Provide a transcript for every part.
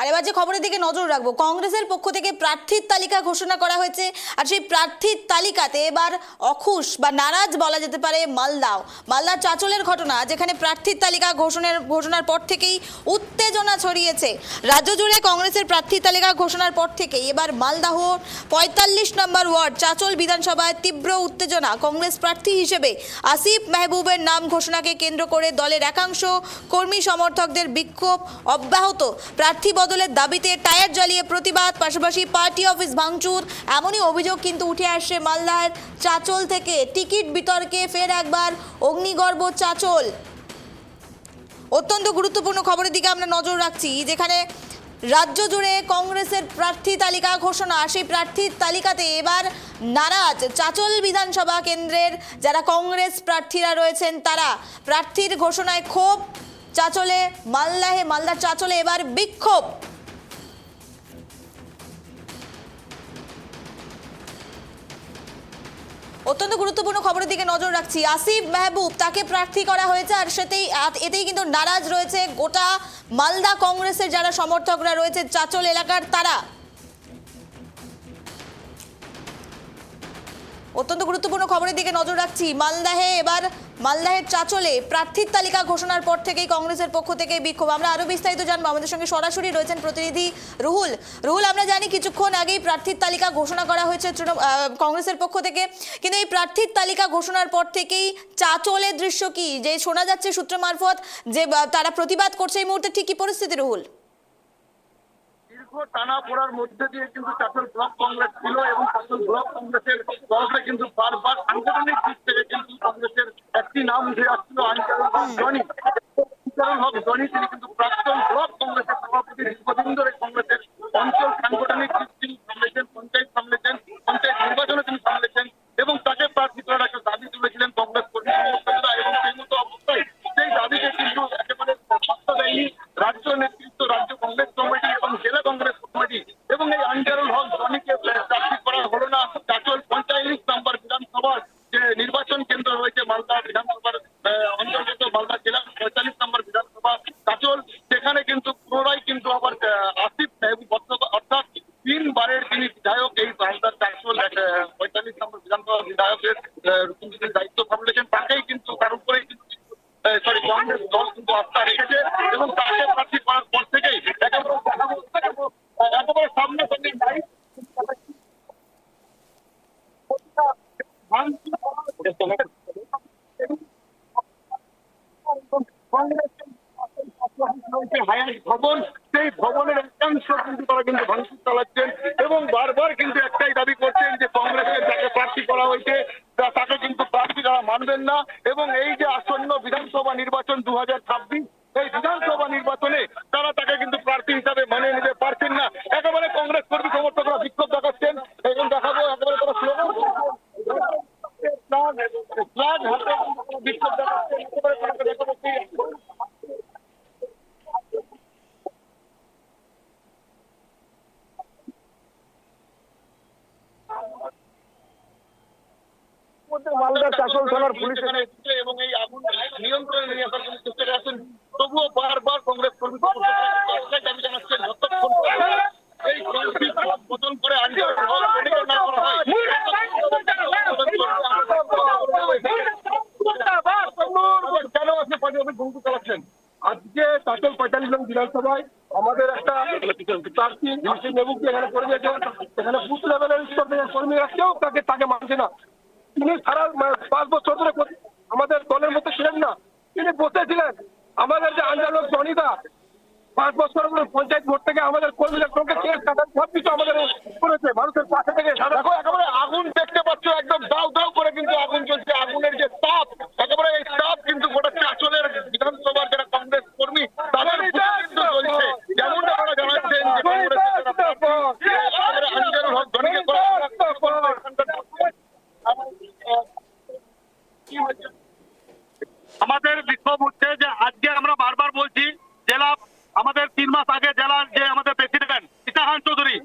আর এবার যে খবরের দিকে নজর রাখবো, কংগ্রেসের পক্ষ থেকে প্রার্থীর তালিকা ঘোষণা করা হয়েছে। আর সেই প্রার্থীর তালিকাতে এবার অখুশ বা নারাজ বলা যেতে পারে মালদার চাঁচলের ঘটনা, যেখানে প্রার্থীর তালিকা ঘোষণার পর থেকেই উত্তেজনা ছড়িয়েছে রাজ্য জুড়ে। কংগ্রেসের প্রার্থীর তালিকা ঘোষণার পর থেকেই এবার মালদাহ ৪৫ নম্বর ওয়ার্ড চাঁচল বিধানসভায় তীব্র উত্তেজনা। কংগ্রেস প্রার্থী হিসেবে আসিফ মেহবুবের নাম ঘোষণাকে কেন্দ্র করে দলের একাংশ কর্মী সমর্থকদের বিক্ষোভ অব্যাহত। প্রার্থী বদলের দাবিতে টায়ার জ্বালিয়ে প্রতিবাদ, পাশাপাশি পার্টি অফিস ভাঙচুর, এমনই অভিযোগ কিন্তু উঠে আসছে মালদার চাঁচল থেকে। টিকিট বিতর্কে ফের একবার অগ্নিগর্ভ চাঁচল। অত্যন্ত গুরুত্বপূর্ণ খবরের দিকে আমরা নজর রাখছি, যেখানে রাজ্য জুড়ে কংগ্রেসের প্রার্থী তালিকা ঘোষণা। সেই প্রার্থীর তালিকাতে এবার নারাজ চাঁচল বিধানসভা কেন্দ্রের যারা কংগ্রেস প্রার্থীরা রয়েছেন তারা। প্রার্থীর ঘোষণায় ক্ষোভ চাঁচলে, মালদার চাঁচলে এবার বিক্ষোভ। অত্যন্ত গুরুত্বপূর্ণ খবরের দিকে নজর রাখছি। আসিফ মেহবুব তাকে প্রার্থী করা হয়েছে, আর এতেই কিন্তু নারাজ রয়েছে গোটা মালদা কংগ্রেসের যারা সমর্থকরা রয়েছে চাঁচল এলাকার তারা। অত্যন্ত গুরুত্বপূর্ণ খবরের দিকে নজর রাখছি। মালদাহের চাঁচলে প্রার্থীর তালিকা ঘোষণার পর থেকেই কংগ্রেসের পক্ষ থেকে বিক্ষোভ। আমরা আরো বিস্তারিত জানবো, আমাদের সঙ্গে সরাসরি রয়েছেন প্রতিনিধি রুহুল। আমরা জানি কিছুক্ষণ আগেই প্রার্থীর তালিকা ঘোষণা করা হয়েছে কংগ্রেসের পক্ষ থেকে, কিন্তু এই প্রার্থীর তালিকা ঘোষণার পর থেকেই চাঁচলের দৃশ্য কি, যে শোনা যাচ্ছে সূত্র মারফত যে তারা প্রতিবাদ করছে, এই মুহূর্তে ঠিক কি পরিস্থিতি রুহুল? টানা পড়ার মধ্যে দিয়ে কিন্তু চাঁচল ব্লক কংগ্রেস ছিল এবং চাঁচল ব্লক কংগ্রেসের তরফে কিন্তু বারবার সাংগঠনিক দিক থেকে কিন্তু কংগ্রেসের একটি নাম উঠে আসছিল, আনচারুল হক জনি। তিনি কিন্তু প্রাক্তন ব্লক কংগ্রেসের সভাপতি, দীর্ঘদিন ধরে কংগ্রেসের অঞ্চল সাংগঠনিক দিক তিনি সামলেছেন, পঞ্চায়েত সামলেছেন, পঞ্চায়েত নির্বাচনে তিনি সামলেছেন এবং তাকে প্রার্থী করার একটা দাবি তুলেছিলেন কংগ্রেস কর্মী সমর্থকরা। এবং সেই মতো অবস্থায় সেই দাবিকে কিন্তু একেবারে পাত্তা দেয়নি রাজ্য নেতৃত্ব, রাজ্য কংগ্রেস কমিটি এবং জেলা কংগ্রেস কমিটি। এবং এই আনচারুল হক জনিকে প্রার্থী করা হলো না চাঁচল ৪৫ নম্বর বিধানসভার যে নির্বাচন কেন্দ্র রয়েছে মালদা বিধানসভার অন্তর্গত মালদা জেলার ৪৫ নম্বর বিধানসভা চাঁচল। সেখানে কিন্তু পুনরায় কিন্তু আবার আসিফ মেহবুব অর্থাৎ ৩ বারের যিনি বিধায়ক এই মালদার চাঁচল ৪৫ নম্বর বিধানসভা বিধায়কের দায়িত্ব সামলেছেন, তাকেই কিন্তু তার উপরেই কিন্তু কংগ্রেস দল কিন্তু আস্থা রেখেছে এবং তাকে প্রার্থী করার পর থেকেই একেবারে সামনাসামনি ভবন, সেই ভবনের একাংশ কিন্তু তারা কিন্তু ভাঙচুর চালাচ্ছেন এবং বারবার কিন্তু একটাই দাবি করছেন যে কংগ্রেসের যাকে প্রার্থী করা হয়েছে তাকে কিন্তু প্রার্থী তারা মানবেন না। এবং এই যে আসন্ন বিধানসভা নির্বাচন ২০২৬, এই বিধানসভা নির্বাচনে তারা তাকে কিন্তু প্রার্থী হিসাবে মানে নিতে পারছেন না। একেবারে কংগ্রেস কর্মী সমর্থকরা বিক্ষোভ দেখাচ্ছেন এবং দেখাবো একেবারে তারা স্লোগান হাতে বিক্ষোভ দেখাচ্ছেন। একেবারে তাকে দেখাবো মালদা চাঁচল থানার পুলিশ এবং এই আগুন নিয়ন্ত্রণে নিয়ে আসার জন্য চেষ্টা করছেন। তবুও বারবার কংগ্রেস কর্মী দাবি জানাচ্ছেন যতক্ষণ এই বদল করে আনচারুল হক জনিকে না করা হয় কেন আপনি পার্টি অফিস ভঙ্গুর চালাচ্ছেন? আজকে চাঁচল ৪৫ নং বিধানসভায় আমাদের একটা প্রার্থী আসিফ মেহবুবকে এখানে করে দিয়েছেন। এখানে বুথ লেভেলের স্তর থেকে কর্মীরা কেউ তাকে মানছে না। তিনি সারা ৫ বছর ধরে আমাদের দলের মধ্যে ছিলেন না, তিনি বসেছিলেন। আমাদের যে আনচারুল হক জনিদা ৫ বছর পঞ্চায়েত ভোট থেকে আমাদের কর্মীদের সঙ্গে সবকিছু আমাদের করেছে, মানুষের পাশে থেকে। দেখো একেবারে আগুন দেখতে পাচ্ছ, একদম দাউ দাউ করে কিন্তু আগুন চলছে। আগুনের যে তাপ, একেবারে এই তাপ কিন্তু গোটা চাঁচলের বিধানসভার যারা কংগ্রেস কর্মী তাদের কিন্তু চলছে। যেমনটা তারা জানাচ্ছেন যে আনচারুল হক জনিকে আমাদের বিক্ষোভ হচ্ছে যে আজকে আমরা বারবার বলছি জেলা আমাদের ৩ মাস আগে জেলার যে আমাদের প্রেসিডেন্ট ইতাহান চৌধুরী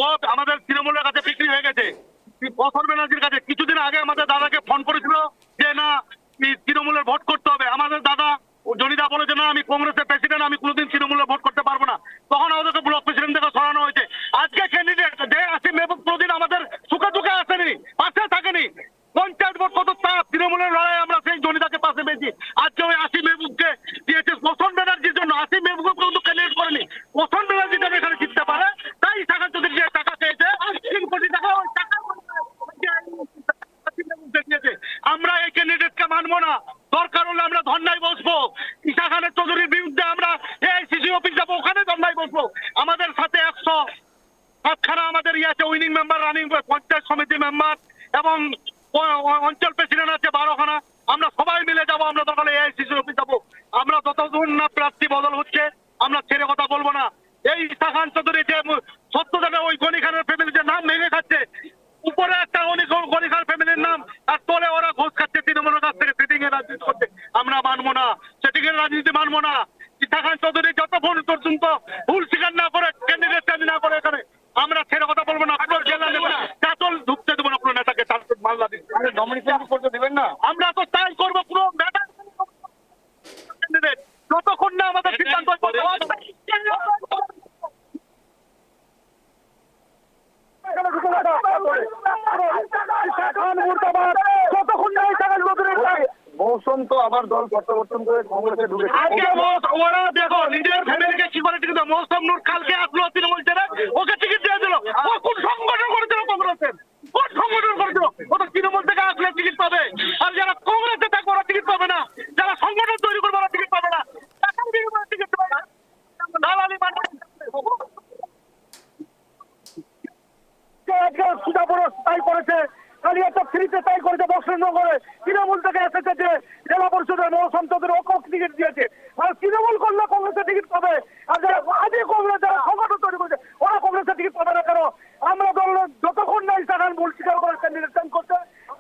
ও আমাদের তৃণমূলের কাছে বিক্রি হয়ে গেছে বছর ব্যানার্জির কাছে। কিছুদিন আগে আমাদের দাদাকে ফোন করেছিল যে না তৃণমূলের ভোট করতে হবে। আমাদের দাদা জনিদা বলেছে না আমি কংগ্রেসের প্রেসিডেন্ট, আমি কোনোদিন তৃণমূলের ভোট করতে পারবো না। তখন আমাদেরকে সমিতি মেম্বার এবং অঞ্চল প্রেসিডেন্ট আছে 12খানা, আমরা সবাই মিলে যাব। আমরা দরকার এআইসিসি অফিস যাবো। আমরা যতদিন না প্রার্থী বদল হচ্ছে আমরা ছেড়ে কথা বলবো না। এই ঈশা খান চৌধুরী যে সত্যদানে ওই গনি খানের ফ্যামিলি যে নাম ভেঙে খাচ্ছে, উপরে একটা গনি খান ফ্যামিলির নাম আর তলে ওরা ঘুষ খাচ্ছে তৃণমূলের কাছ থেকে, সেটিং এর রাজনীতি করছে। আমরা মানবো না, সেটিং এর রাজনীতি মানবো না। ঈশা খান চৌধুরী যতক্ষণ পর্যন্ত ভুল স্বীকার না করে, ক্যান্ডিডেট চাবি না করে, এখানে আমরা ছেড়ে কথা বলবো না। জেলা নেবো না, চাতল ঢুকতে দেবো না কোনো নেতাকে, মালদা দিন নমিনেশন করতে দেবেন না। আমরা তো তাই করবো, পুরো ম্যাটার ক্যান্ডিডেট যতক্ষণ না আমাদের সিদ্ধান্ত মৌসুম তো আবার দল প্রত্যাবর্তন করে কংগ্রেসে ঢুকেছে। ওরা দেখো নিজের ফ্যামিলিকে কি করে টিকিট, মৌসুম নূর কালকে আসলো তৃণমূল ছেড়ে, ওকে টিকিট দিয়ে দিল। ও কোন সংগঠন করেছিল কংগ্রেসের? কোন সংগঠন করেছিল? ও তো তৃণমূল থেকে আসলে টিকিট পাবে, আর যারা কংগ্রেসে থাকবে ওরা টিকিট পাবে না। যারা সংগঠন তৈরি করবে ওরা টিকিট পাবে না। টিকিট পাবে না, দালালি তাই করেছে, কালিয়াচক থ্রিতে তাই করেছে, বক্সনগরে তৃণমূল থেকে এসেছে যে জেলা পরিষদের মৌসুম চৌধুরী ওকে টিকিট দিয়েছে। আর তৃণমূল করলে কংগ্রেসের টিকিট পাবে, আর যারা আজই কংগ্রেস যারা সংগঠন তৈরি করেছে ওরা কংগ্রেসের টিকিট পাবে না। কেন? আমরা দল যতক্ষণ না ঈশা খান ভুল স্বীকার করে ক্যান্ডিডেট চেঞ্জ করতে,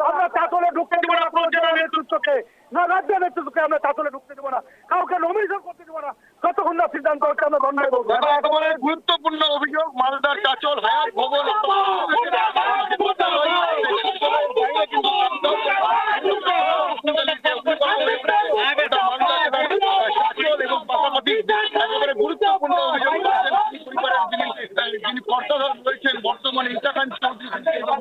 আমরা চাতলে ঢুকতে দেবো না। জেলা নেতৃত্বকে না রাজ্য নেতৃত্বকে আমরা চাতলে ঢুকতে দেবো না, কাউকে নমিনেশন করতে দেবো না যতক্ষণ না সিদ্ধান্ত হচ্ছে। আমরা ধন্যবাদ বলবো। একেবারে গুরুত্বপূর্ণ অভিযোগ, মালদার চাচল হায়াত ভবন গুরুত্বপূর্ণ অভিযোগ যিনি কর্তাধর রয়েছেন বর্তমানে ঈশা খান চৌধুরী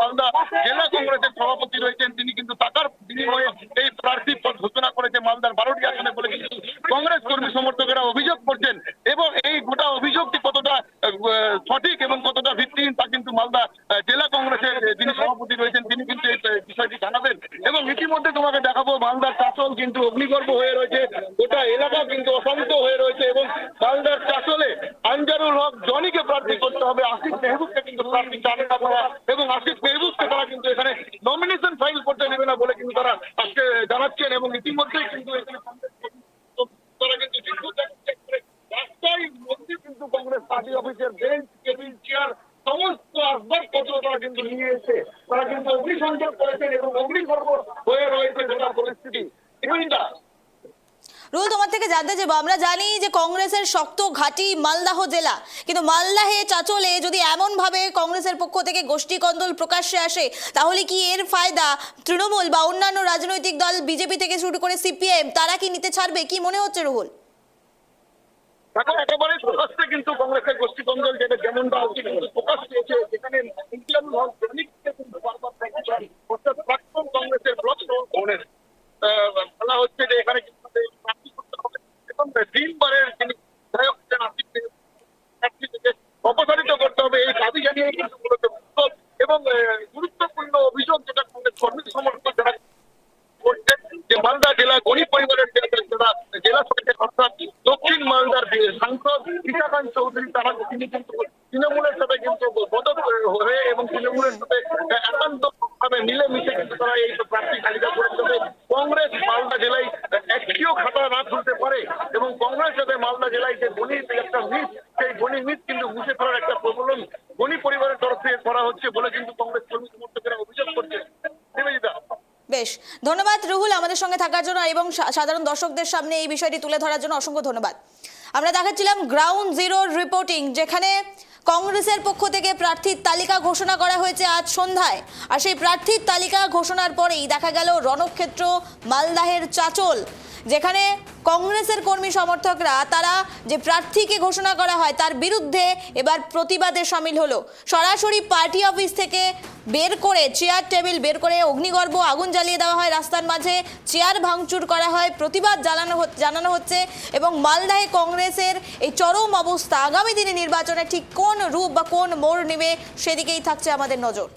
মালদা জেলা কংগ্রেসের সভাপতি রয়েছেন, তিনি কিন্তু টাকার বিনিময়ে এই প্রার্থী ঘোষণা করেছে মালদার 12টি আসনে বলে কিন্তু কংগ্রেস কর্মী সমর্থকেরা অভিযোগ করছেন। এবং এই গোটা অভিযোগটি কতটা সঠিক এবং কতটা ভিত্তিহীন তা কিন্তু মালদা জেলা কংগ্রেসের যিনি সভাপতি রয়েছেন তিনি কিন্তু এই বিষয়টি জানাবেন। এবং ইতিমধ্যে তোমাকে দেখাবো মালদার চাচল কিন্তু অগ্নিগর্ভ হয়ে রয়েছে, গোটা এলাকা কিন্তু অশান্ত হয়ে রয়েছে। এবং মালদার চাচলে আনজারুল হক জনিকে প্রার্থী করতে হবে, আসিফ মেহবুবকে কিন্তু প্রার্থী চান না তারা, এবং আসিফ মেহবুবকে তারা কিন্তু এখানে নমিনেশন ফাইল করতে দেবে না বলে কিন্তু তারা আজকে জানাচ্ছেন। এবং ইতিমধ্যেই কিন্তু এখানে তারা কিন্তু রাস্তায় মধ্যে কিন্তু কংগ্রেস পার্টি অফিসের বেঞ্চ, টেবিল, চেয়ার সমস্ত আসবাবপত্র তারা কিন্তু নিয়ে এসে তারা কিন্তু অগ্নিসংযোগ করেছেন এবং অগ্নিগর্ভ হয়ে রয়েছে গোটা পরিস্থিতি। রুল, তোমার থেকে জানতে চাইবো, আমরা জানি যে কংগ্রেসের শক্ত ঘাঁটি মালদাহ জেলা, কিন্তু মালদাহে চাচলে যদি এমন ভাবে কংগ্রেসের পক্ষ থেকে গোষ্ঠী কন্দল প্রকাশ্যে আসে, তাহলে কি এর ফায়দা তৃণমূল বা অন্যান্য রাজনৈতিক দল বিজেপি থেকে শুরু করে সিপিএম তারা কি নিতে ছাড়বে? কি মনে হচ্ছে রুহুল? এখন একেবারে প্রকাশ্যে কিন্তু কংগ্রেসের গোষ্ঠী কন্দল যেমনটা প্রকাশ পেয়েছে, যেখানে অর্থাৎ প্রাক্তন কংগ্রেসের ব্লক সভাপতি বলা হচ্ছে যে এখানে কিন্তু এবং 3 বারের যিনি বিধায়ক অপসারিত করতে হবে এই দাবি জানিয়ে কিন্তু মূলত এবং গুরুত্বপূর্ণ অভিযোগ যেটা কংগ্রেস কর্মী সমর্থক যারা করছেন যে মালদা জেলা গরিব পরিবারের যারা জেলা সমিতির অর্থাৎ দক্ষিণ মালদার সাংসদ ঈশা খান চৌধুরী তারা তিনি কিন্তু তৃণমূলের সাথে কিন্তু বদল হয়ে এবং তৃণমূলের সাথে একান্ত ভাবে মিলেমিশে কিন্তু তারা এই প্রার্থী তালিকা করে দেবে। কংগ্রেস মালদা জেলায় একটিও খাতা না খুলতে পারে এবং কংগ্রেস যাতে মালদা জেলায় যে গণির একটা মিথ, সেই গণি মিথ কিন্তু মুছে ফেলার একটা প্রবলন গণি পরিবারের তরফ থেকে করা হচ্ছে বলে কিন্তু কংগ্রেস কর্মী সমর্থকেরা অভিযোগ করছে। বেশ, ধন্যবাদ রুহুল আমাদের সঙ্গে থাকার জন্য এবং সাধারণ দর্শকদের সামনে এই বিষয়টি তুলে ধরার জন্য অসংখ্য ধন্যবাদ। আমরা দেখাচ্ছিলাম গ্রাউন্ড জিরোর রিপোর্টিং, যেখানে কংগ্রেসের পক্ষ থেকে প্রার্থীর তালিকা ঘোষণা করা হয়েছে আজ সন্ধ্যায়, আর সেই প্রার্থীর তালিকা ঘোষণার পরেই দেখা গেল রণক্ষেত্র মালদাহের চাচল, যেখানে কংগ্রেসের কর্মী সমর্থকরা তারা যে প্রার্থীকে ঘোষণা করা হয় তার বিরুদ্ধে এবার প্রতিবাদে সামিল হলো। সরাসরি পার্টি অফিস থেকে বের করে চেয়ার টেবিল বের করে অগ্নিগর্ভ আগুন জ্বালিয়ে দেওয়া হয়, রাস্তার মাঝে চেয়ার ভাঙচুর করা হয়, প্রতিবাদ জানানো হচ্ছে। এবং মালদাহে কংগ্রেসের এই চরম অবস্থা আগামী দিনে নির্বাচনে ঠিক কোন রূপ বা কোন মোড় নেবে সেদিকেই থাকছে আমাদের নজর।